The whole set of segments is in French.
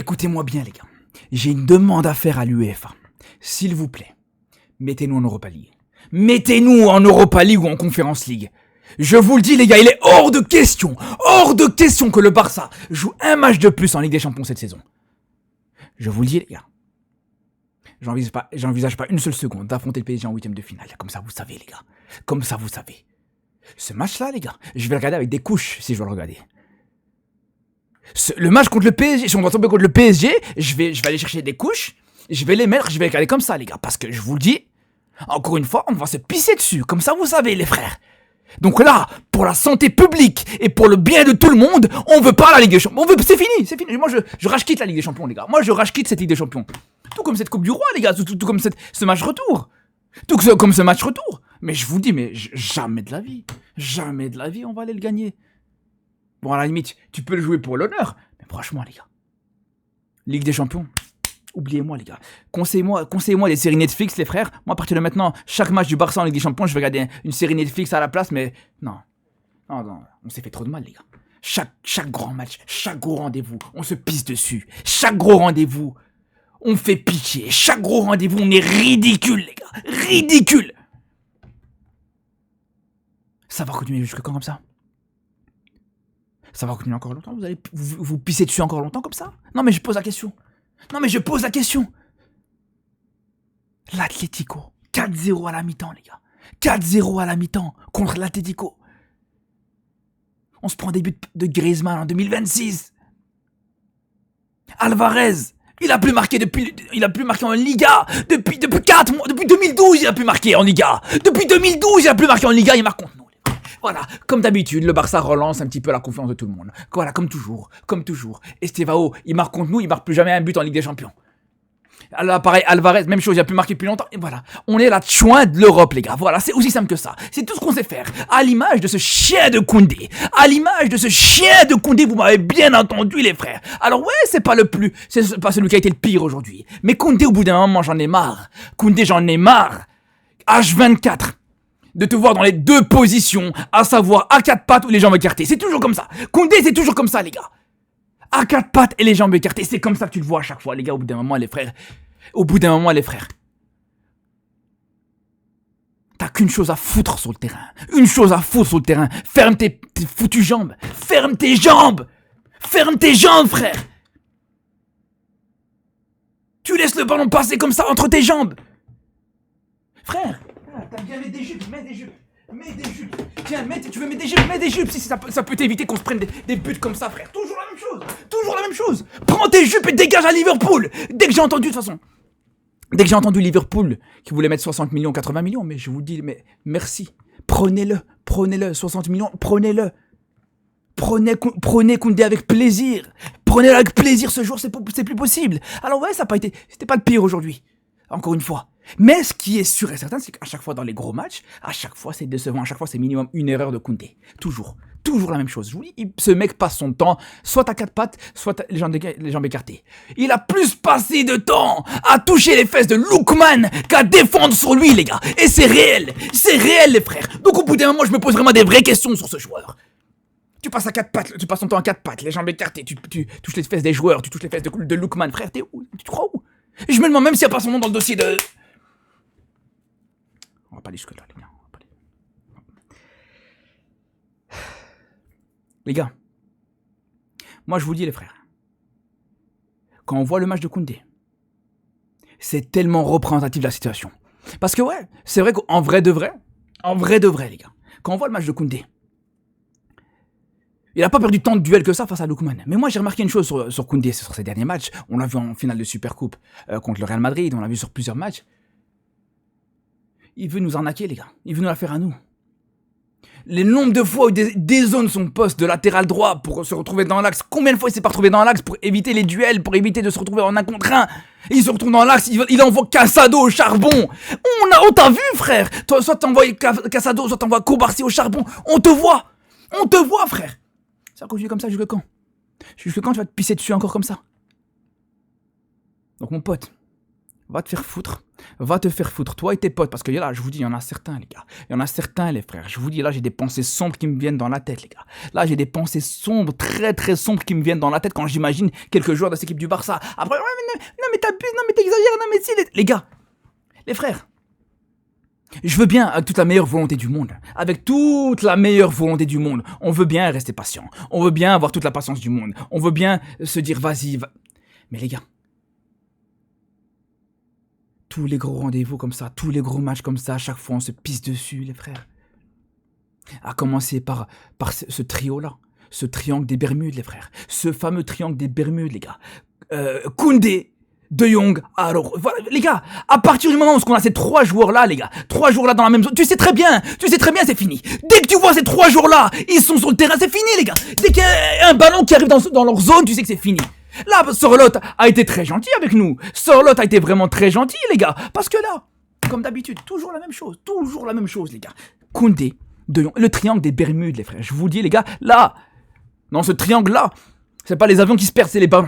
Écoutez-moi bien, les gars. J'ai une demande à faire à l'UEFA. S'il vous plaît, mettez-nous en Europa League. Mettez-nous en Europa League ou en Conference League. Je vous le dis, les gars, il est hors de question que le Barça joue un match de plus en Ligue des Champions cette saison. Je vous le dis, les gars. J'envisage pas une seule seconde d'affronter le PSG en huitième de finale. Comme ça, vous savez, les gars. Comme ça, vous savez. Ce match-là, les gars, je vais le regarder avec des couches si je dois le regarder. Le match contre le PSG, si on doit tomber contre le PSG, je vais aller chercher des couches, je vais les mettre, je vais les regarder comme ça, les gars. Parce que je vous le dis, encore une fois, on va se pisser dessus. Comme ça, vous savez, les frères. Donc là, pour la santé publique et pour le bien de tout le monde, on veut pas la Ligue des Champions. C'est fini. Moi, je rage-quitte la Ligue des Champions, les gars. Moi, je rage-quitte cette Ligue des Champions. Tout comme cette Coupe du Roi, les gars. Tout comme ce match retour. Comme ce match retour. Mais je vous dis, mais jamais de la vie, on va aller le gagner. Bon, à la limite, tu peux le jouer pour l'honneur. Mais franchement, les gars, Ligue des Champions, oubliez-moi, les gars. Conseillez-moi des séries Netflix, les frères. Moi, à partir de maintenant, chaque match du Barça en Ligue des Champions, je vais regarder une série Netflix à la place, mais non, on s'est fait trop de mal, les gars. Chaque grand match, chaque gros rendez-vous, on se pisse dessus. Chaque gros rendez-vous, on fait pitié. Chaque gros rendez-vous, on est ridicule, les gars. Ridicule. Ça va continuer jusque quand comme ça? Ça va continuer encore longtemps? Vous allez vous pisser dessus encore longtemps comme ça? Non mais je pose la question. L'Atlético, 4-0 à la mi-temps, les gars. 4-0 à la mi-temps contre l'Atlético. On se prend des buts de Griezmann en 2026. Alvarez, il a plus marqué en Liga depuis 4 mois. Depuis 2012, il a plus marqué en Liga. Depuis 2012, il a plus marqué en Liga, il marque contre nous. Voilà, comme d'habitude, le Barça relance un petit peu la confiance de tout le monde. Voilà, comme toujours. Estevao, il marque contre nous, il marque plus jamais un but en Ligue des Champions. Alors pareil, Alvarez, même chose, il a plus marqué depuis longtemps. Et voilà, on est la chouin de l'Europe, les gars. Voilà, c'est aussi simple que ça. C'est tout ce qu'on sait faire. À l'image de ce chien de Koundé. Vous m'avez bien entendu, les frères. Alors ouais, c'est pas celui qui a été le pire aujourd'hui. Mais Koundé, au bout d'un moment, j'en ai marre. H24. De te voir dans les deux positions, à savoir à quatre pattes ou les jambes écartées. C'est toujours comme ça. Koundé, c'est toujours comme ça, les gars. À quatre pattes et les jambes écartées. C'est comme ça que tu le vois à chaque fois, les gars, au bout d'un moment, les frères. T'as qu'une chose à foutre sur le terrain. Ferme tes foutues jambes. Ferme tes jambes, frère. Tu laisses le ballon passer comme ça entre tes jambes. Frère. T'as bien mets des jupes. Tiens, tu veux mettre des jupes. Si ça peut t'éviter qu'on se prenne des buts comme ça, frère. Toujours la même chose. Prends tes jupes et dégage à Liverpool. Dès que j'ai entendu Liverpool qui voulait mettre 60 millions, 80 millions, mais je vous dis, mais merci. Prenez-le. 60 millions, prenez-le. Prenez Koundé avec plaisir. Prenez-le avec plaisir ce jour, c'est plus possible. Alors ouais, c'était pas le pire aujourd'hui. Encore une fois. Mais ce qui est sûr et certain, c'est qu'à chaque fois dans les gros matchs, à chaque fois c'est décevant, à chaque fois c'est minimum une erreur de Koundé. Toujours la même chose. Je vous dis, ce mec passe son temps, soit à quatre pattes, soit les jambes écartées. Il a plus passé de temps à toucher les fesses de Lookman qu'à défendre sur lui, les gars. Et c'est réel, les frères. Donc au bout d'un moment, je me pose vraiment des vraies questions sur ce joueur. Tu passes ton temps à quatre pattes, les jambes écartées, tu touches les fesses des joueurs, tu touches les fesses de Lookman. Frère, t'es où? Tu te crois où? Et je me demande même s'il n'y a pas son nom dans le dossier de... On va pas aller jusque-là, les gars. Les gars, moi je vous dis, les frères, quand on voit le match de Koundé, c'est tellement représentatif de la situation. Parce que ouais, c'est vrai qu'en vrai de vrai, les gars, quand on voit le match de Koundé, il n'a pas perdu tant de duels que ça face à Lookman. Mais moi, j'ai remarqué une chose sur Koundé, sur ses derniers matchs. On l'a vu en finale de Supercoupe contre le Real Madrid, on l'a vu sur plusieurs matchs. Il veut nous arnaquer, les gars. Il veut nous la faire à nous. Les nombres de fois où des zones son poste de latéral droit pour se retrouver dans l'axe. Combien de fois il s'est pas retrouvé dans l'axe pour éviter les duels, pour éviter de se retrouver en un contre un. Et il se retrouve dans l'axe, il envoie Casado au charbon. On t'a vu, frère. Toi, soit t'envoies Casado, soit t'envoies Kobarsi au charbon. On te voit, frère. Ça continue comme ça jusque quand? Jusque quand tu vas te pisser dessus encore comme ça? Donc mon pote, Va te faire foutre. Va te faire foutre, toi et tes potes. Parce que là, je vous dis, il y en a certains, les gars. Il y en a certains, les frères. Je vous dis, là, j'ai des pensées sombres qui me viennent dans la tête, les gars. Là, j'ai des pensées sombres, très, très sombres qui me viennent dans la tête quand j'imagine quelques joueurs de cette équipe du Barça. Après, ouais, mais non, mais t'abuses, non, mais t'exagères, non, mais si, les gars. Les frères. Je veux bien, avec toute la meilleure volonté du monde. Avec toute la meilleure volonté du monde. On veut bien rester patient. On veut bien avoir toute la patience du monde. On veut bien se dire, vas-y, Mais les gars. Tous les gros rendez-vous comme ça, tous les gros matchs comme ça, à chaque fois on se pisse dessus, les frères. À commencer par ce trio-là, ce triangle des Bermudes, les frères. Ce fameux triangle des Bermudes, les gars. Koundé, De Jong, alors, voilà, les gars, à partir du moment où on a ces 3 joueurs-là, les gars, 3 joueurs-là dans la même zone, tu sais très bien, c'est fini. Dès que tu vois ces 3 joueurs-là, ils sont sur le terrain, c'est fini, les gars. Dès qu'il y a un ballon qui arrive dans leur zone, tu sais que c'est fini. Là, Sorloth a été très gentil avec nous. Sorloth a été vraiment très gentil, les gars. Parce que là, comme d'habitude, toujours la même chose, les gars. Koundé, De Jong, le triangle des Bermudes, les frères. Je vous dis, les gars, là, dans ce triangle-là, c'est pas les avions qui se perdent, c'est les ballons.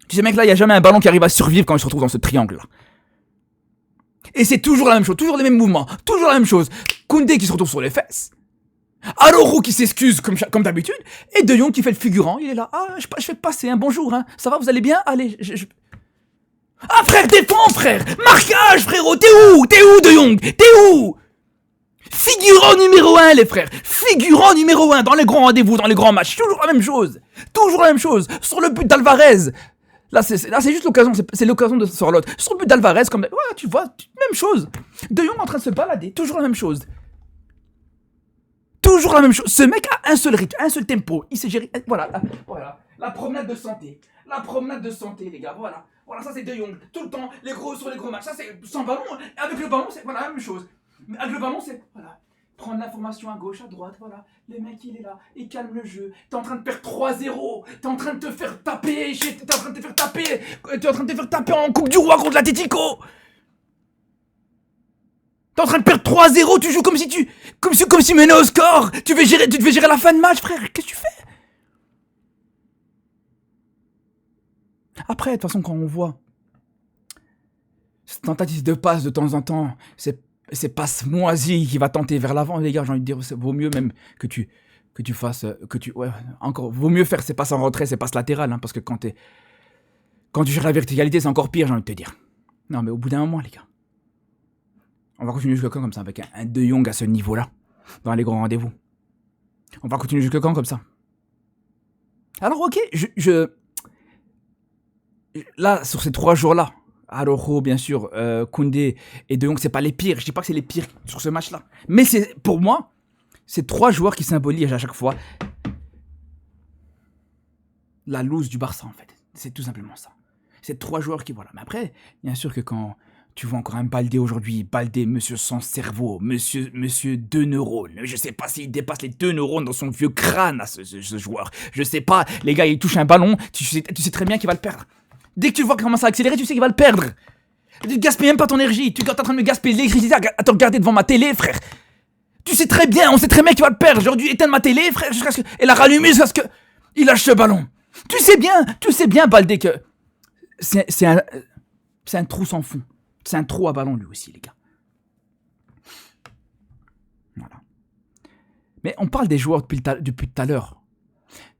Tu sais, mec, là, il n'y a jamais un ballon qui arrive à survivre quand il se retrouve dans ce triangle-là. Et c'est toujours la même chose, toujours les mêmes mouvements, toujours la même chose. Koundé qui se retrouve sur les fesses. Araujo qui s'excuse comme d'habitude, et De Jong qui fait le figurant, il est là, ah, je fais passer un bonjour, hein, ça va, vous allez bien, allez, Ah frère, défends frère, marquage frérot, t'es où De Jong, t'es où? Figurant numéro 1 les frères, figurant numéro 1 dans les grands rendez-vous, dans les grands matchs, toujours la même chose, sur le but d'Alvarez, là c'est juste l'occasion, c'est l'occasion de Sorloth, sur le but d'Alvarez, comme, ouais, tu vois, même chose, De Jong en train de se balader, toujours la même chose. Toujours la même chose. Ce mec a un seul rythme, un seul tempo. Il sait gérer. Voilà. La promenade de santé. Les gars. Voilà, ça c'est De Jong. Tout le temps, les gros sur les gros matchs. Ça c'est sans ballon. Avec le ballon, c'est voilà, la même chose. Mais avec le ballon, c'est voilà. Prendre l'information à gauche, à droite, voilà. Le mec, il est là. Il calme le jeu. T'es en train de perdre 3-0. T'es en train de te faire taper. T'es en train de te faire taper en Coupe du Roi contre l'Atlético. T'es en train de perdre 3-0, tu joues comme si tu menais au score. Tu devais gérer la fin de match, frère. Qu'est-ce que tu fais? Après, de toute façon, quand on voit cette tentative de passe de temps en temps, c'est passe moisie qui va tenter vers l'avant, les gars, j'ai envie de dire, vaut mieux même que tu fasses, vaut mieux faire ces passes en retrait, ces passes latérales, hein, parce que quand tu gères la verticalité, c'est encore pire, j'ai envie de te dire. Non, mais au bout d'un moment, les gars. On va continuer jusqu'à quand comme ça, avec un De Jong à ce niveau-là, dans les grands rendez-vous. On va continuer jusqu'à quand comme ça. Alors ok, là, sur ces 3 jours-là, Araujo, bien sûr, Koundé et De Jong, c'est pas les pires. Je dis pas que c'est les pires sur ce match-là. Mais pour moi, c'est 3 joueurs qui symbolisent à chaque fois la loose du Barça, en fait. C'est tout simplement ça. C'est 3 joueurs qui, voilà. Mais après, bien sûr que quand tu vois encore un Baldé aujourd'hui, monsieur sans cerveau, monsieur 2 neurones. Je sais pas s'il dépasse les 2 neurones dans son vieux crâne, ce joueur. Je sais pas, les gars, il touche un ballon, tu sais très bien qu'il va le perdre. Dès que tu vois qu'il commence à accélérer, tu sais qu'il va le perdre. Tu gaspilles même pas ton énergie, tu es en train de me gaspiller l'électricité à te regarder devant ma télé, frère. Tu sais très bien, on sait très bien qu'il va le perdre. J'ai dû éteindre ma télé, frère, et la rallumer jusqu'à ce que il lâche ce ballon. Tu sais bien, Baldé, que c'est un trou sans fond. C'est un trou à ballon, lui aussi, les gars. Voilà. Mais on parle des joueurs depuis tout à l'heure.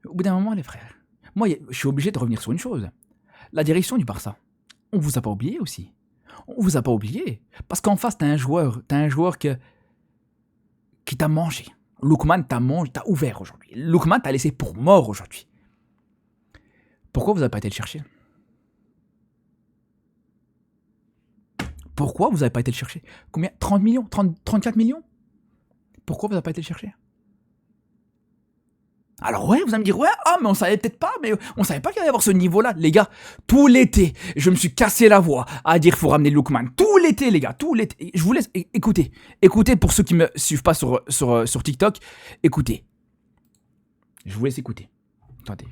Au bout d'un moment, les frères, moi, je suis obligé de revenir sur une chose. La direction du Barça. On vous a pas oublié aussi. On vous a pas oublié. Parce qu'en face, t'as un joueur qui t'a mangé. Lookman t'a ouvert aujourd'hui. Lookman t'a laissé pour mort aujourd'hui. Pourquoi vous n'avez pas été le chercher? Pourquoi vous n'avez pas été le chercher? Combien? 30 millions? 34 millions? Pourquoi vous n'avez pas été le chercher? Alors ouais, vous allez me dire, ouais, mais on savait peut-être pas, mais on savait pas qu'il allait y avoir ce niveau-là. Les gars, tout l'été, je me suis cassé la voix à dire qu'il faut ramener Lookman. Tout l'été, les gars, tout l'été. Je vous laisse écouter. Écoutez pour ceux qui me suivent pas sur TikTok. Écoutez. Je vous laisse écouter. Attendez.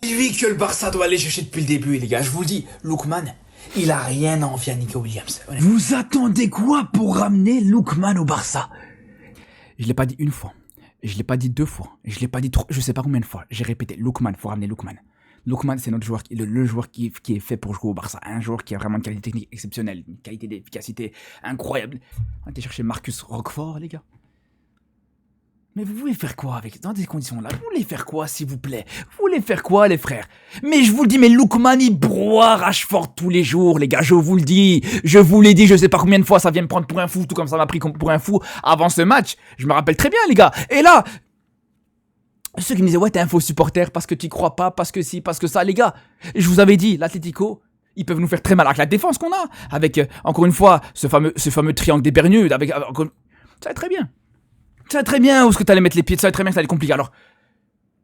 Lui que le Barça doit aller chercher depuis le début, les gars. Je vous dis, Lookman, il a rien à envier à Nico Williams. Vous attendez quoi pour ramener Lookman au Barça? Je l'ai pas dit une fois. Je l'ai pas dit 2 fois. Je l'ai pas dit 3. Je sais pas combien de fois. J'ai répété, Lookman, faut ramener Lookman. Lookman, c'est notre joueur, le joueur qui est fait pour jouer au Barça. Un joueur qui a vraiment une qualité technique exceptionnelle, une qualité d'efficacité incroyable. On a été chercher Marcus Roquefort, les gars. Mais vous voulez faire quoi dans des conditions-là? Vous voulez faire quoi, s'il vous plaît? Vous voulez faire quoi, les frères? Mais je vous le dis, mais Lookman, il broie Rashford tous les jours, les gars, je vous le dis. Je vous l'ai dit, je sais pas combien de fois ça vient me prendre pour un fou, tout comme ça m'a pris pour un fou avant ce match. Je me rappelle très bien, les gars. Et là, ceux qui me disaient, ouais, t'es un faux supporter parce que t'y crois pas, parce que si, parce que ça, les gars. Je vous avais dit, l'Atlético, ils peuvent nous faire très mal avec la défense qu'on a. Avec, encore une fois, ce fameux triangle des Bermudes. Ça va très bien. Tu savais très bien où est-ce que t'allais mettre les pieds, tu savais très bien que ça allait être compliqué. Alors,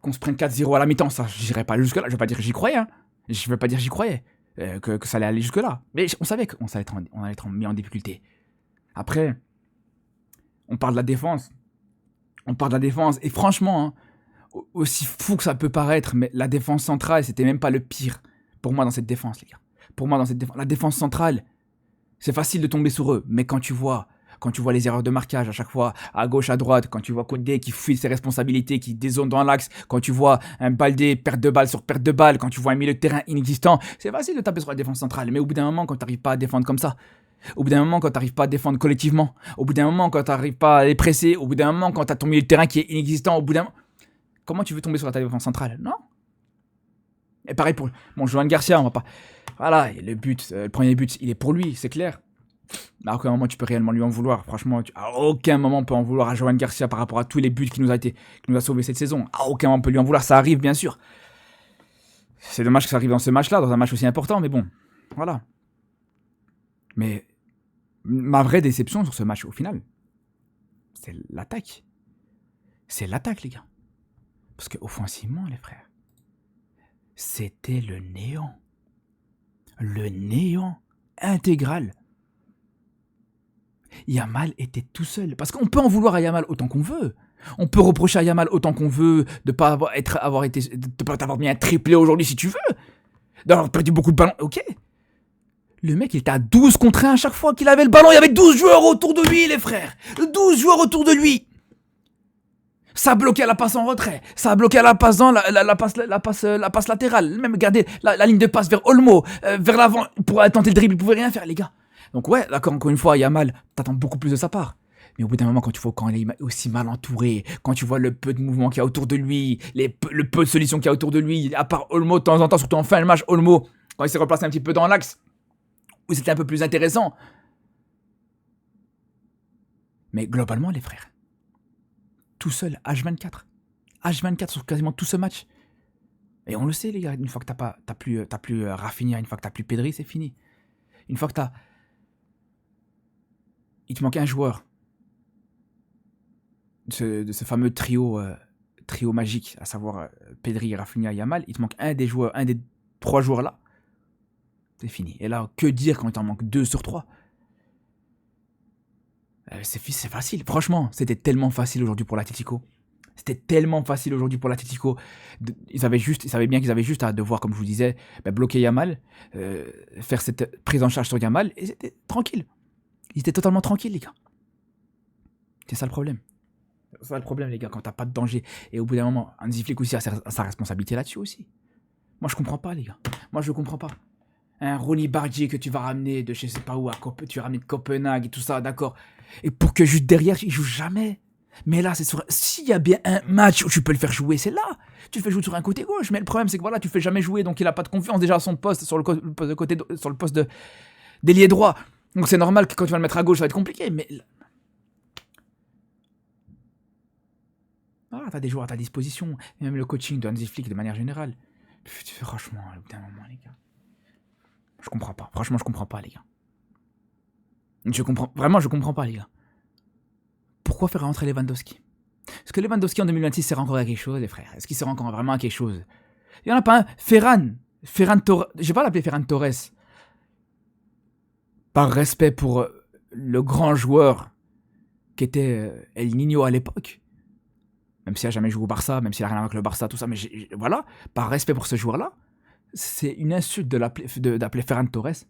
qu'on se prenne 4-0 à la mi-temps, ça, j'irai pas jusque-là. Je veux pas dire que j'y croyais, hein. Je veux pas dire que j'y croyais, que ça allait aller jusque-là. Mais on savait qu'on allait être mis en difficulté. Après, on parle de la défense. Et franchement, hein, aussi fou que ça peut paraître, mais la défense centrale, c'était même pas le pire pour moi dans cette défense, les gars. Pour moi, la défense centrale, c'est facile de tomber sur eux, mais quand tu vois les erreurs de marquage à chaque fois, à gauche, à droite, quand tu vois Koundé qui fuit ses responsabilités, qui dézone dans l'axe, quand tu vois un Baldé perte de balle sur perte de balle, quand tu vois un milieu de terrain inexistant, c'est facile de taper sur la défense centrale. Mais au bout d'un moment, quand tu n'arrives pas à défendre comme ça, au bout d'un moment, quand tu n'arrives pas à défendre collectivement, au bout d'un moment, quand tu n'arrives pas à les presser, au bout d'un moment, quand tu as ton milieu de terrain qui est inexistant, au bout d'un moment, comment tu veux tomber sur la défense centrale? Non. Et pareil pour Johan Garcia, on va pas... Voilà, le premier but, il est pour lui, c'est clair. À aucun moment tu peux réellement lui en vouloir. Franchement, à aucun moment on peut en vouloir à Johan Garcia par rapport à tous les buts qui nous a sauvés cette saison. À aucun moment on peut lui en vouloir. Ça arrive, bien sûr. C'est dommage que ça arrive dans ce match-là, dans un match aussi important, mais bon, voilà. Mais ma vraie déception sur ce match, au final, c'est l'attaque. C'est l'attaque, les gars. Parce que offensivement, les frères, c'était le néant. Le néant intégral. Yamal était tout seul. Parce qu'on peut en vouloir à Yamal autant qu'on veut. On peut reprocher à Yamal autant qu'on veut de pas t'avoir mis un triplé aujourd'hui si tu veux. D'avoir perdu beaucoup de ballons. Ok. Le mec, il était à 12 contre 1 à chaque fois qu'il avait le ballon. Il y avait 12 joueurs autour de lui, les frères. 12 joueurs autour de lui. Ça a bloqué à la passe en retrait. Ça a bloqué à la passe dans la passe latérale. Même regardez la ligne de passe vers Olmo, vers l'avant pour tenter le dribble. Il pouvait rien faire, les gars. Donc ouais, d'accord, encore une fois, Yamal, t'attends beaucoup plus de sa part. Mais au bout d'un moment, quand il est aussi mal entouré, quand tu vois le peu de mouvement qu'il y a autour de lui, le peu de solutions qu'il y a autour de lui, à part Olmo de temps en temps, surtout en fin de match, Olmo, quand il s'est replacé un petit peu dans l'axe, où c'était un peu plus intéressant. Mais globalement, les frères, tout seul, H24 sur quasiment tout ce match. Et on le sait, les gars, une fois que t'as plus Rafinha, une fois que t'as plus Pedri, c'est fini. Une fois que il te manque un joueur de ce fameux trio magique, à savoir Pedri, Rafinha et Yamal. Il te manque un des 3 joueurs là. C'est fini. Et là, que dire quand il t'en manque 2 sur 3? C'est facile. Franchement, c'était tellement facile aujourd'hui pour l'Atlético. Ils savaient bien qu'ils avaient juste à devoir, comme je vous disais, bloquer Yamal, faire cette prise en charge sur Yamal, et c'était tranquille. Ils étaient totalement tranquilles, les gars. C'est ça le problème. C'est ça le problème, les gars, quand t'as pas de danger. Et au bout d'un moment, Hansi Flick aussi a sa responsabilité là-dessus aussi. Moi, je comprends pas, les gars. Moi, je comprends pas. Un Ronny Bardier que tu vas ramener de je sais pas où, tu vas ramener de Copenhague et tout ça, d'accord. Et pour que juste derrière, il joue jamais. Mais là, s'il y a bien un match où tu peux le faire jouer, c'est là. Tu le fais jouer sur un côté gauche. Mais le problème, c'est que voilà, tu le fais jamais jouer, donc il a pas de confiance déjà à son poste, sur le poste d'ailier droit. Donc c'est normal que quand tu vas le mettre à gauche, ça va être compliqué. Mais t'as des joueurs à ta disposition. Et même le coaching de Hansi Flick de manière générale. Franchement, au bout d'un moment, les gars. Je comprends pas. Franchement, je comprends pas, les gars. Je comprends pas, les gars. Pourquoi faire rentrer Lewandowski? Est-ce que Lewandowski en 2026 sert encore à quelque chose, les frères? Est-ce qu'il sert encore vraiment à quelque chose? Il y en a pas un. Ferran Torres. Je vais pas l'appeler Ferran Torres. Par respect pour le grand joueur qui était El Niño à l'époque. Même s'il a jamais joué au Barça, même s'il a rien à voir avec le Barça, tout ça. Mais voilà. Par respect pour ce joueur-là, c'est une insulte d'appeler Ferran Torres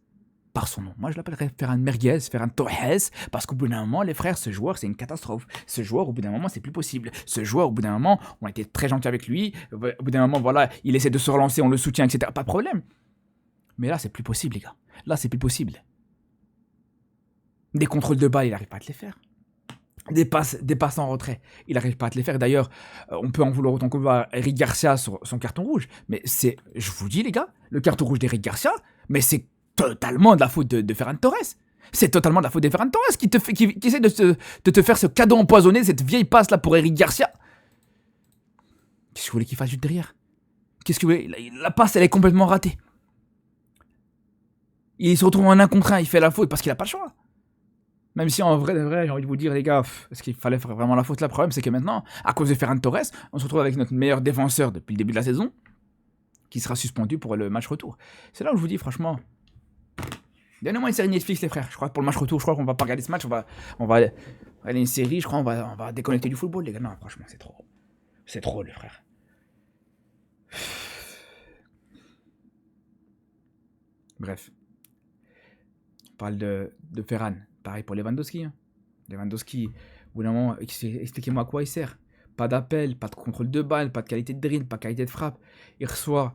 par son nom. Moi, je l'appellerais Ferran Merguez, Ferran Torres, parce qu'au bout d'un moment, les frères, ce joueur, c'est une catastrophe. Ce joueur, au bout d'un moment, c'est plus possible. Ce joueur, au bout d'un moment, on a été très gentil avec lui. Au bout d'un moment, voilà, il essaie de se relancer, on le soutient, etc. Pas de problème. Mais là, c'est plus possible, les gars. Là, c'est plus possible. Des contrôles de balle, il n'arrive pas à te les faire. Des passes en retrait, il n'arrive pas à te les faire. D'ailleurs, on peut en vouloir autant qu'on veut à Eric Garcia sur son carton rouge. Mais c'est, je vous dis les gars, le carton rouge d'Eric Garcia, mais c'est totalement de la faute de Ferran Torres. C'est totalement de la faute de Ferran Torres qui essaie de te faire ce cadeau empoisonné, cette vieille passe là pour Eric Garcia. Qu'est-ce que vous voulez qu'il fasse juste derrière? Qu'est-ce que vous voulez? La passe, elle est complètement ratée. Il se retrouve en 1 contre 1, il fait la faute parce qu'il n'a pas le choix. Même si en vrai, j'ai envie de vous dire, les gars, est-ce qu'il fallait faire vraiment la faute là? Le problème, c'est que maintenant, à cause de Ferran Torres, on se retrouve avec notre meilleur défenseur depuis le début de la saison, qui sera suspendu pour le match retour. C'est là où je vous dis, franchement, donnez-moi une série Netflix, les frères. Je crois que pour le match retour, je crois qu'on va pas regarder ce match, on va aller une série, je crois, on va déconnecter du football, les gars. Non, franchement, c'est trop. C'est trop, les frères. Bref. On parle de Ferran. Pareil pour Lewandowski. Hein. Lewandowski, au bout d'un moment, expliquez-moi à quoi il sert. Pas d'appel, pas de contrôle de balle, pas de qualité de drill, pas de qualité de frappe. Il reçoit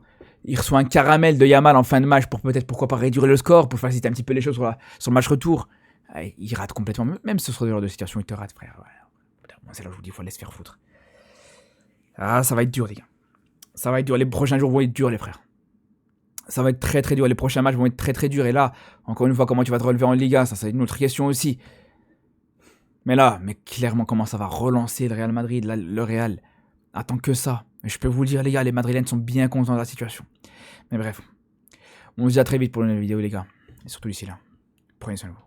un caramel de Yamal en fin de match pour peut-être, pourquoi pas, réduire le score, pour faciliter un petit peu les choses sur le match retour. Il rate complètement. Même ce genre de situation, il te rate, frère. Ouais. C'est là où je vous dis, il faut laisser faire foutre. Ah, ça va être dur, les gars. Ça va être dur. Les prochains jours vont être durs, les frères. Ça va être très très dur, les prochains matchs vont être très très durs. Et là, encore une fois, comment tu vas te relever en Liga, ça c'est une autre question aussi. Mais clairement, comment ça va relancer le Real Madrid, le Real attend que ça. Mais je peux vous le dire, les gars, les Madrilènes sont bien contents de la situation. Mais bref, on se dit à très vite pour une nouvelle vidéo, les gars. Et surtout d'ici là, prenez soin de vous.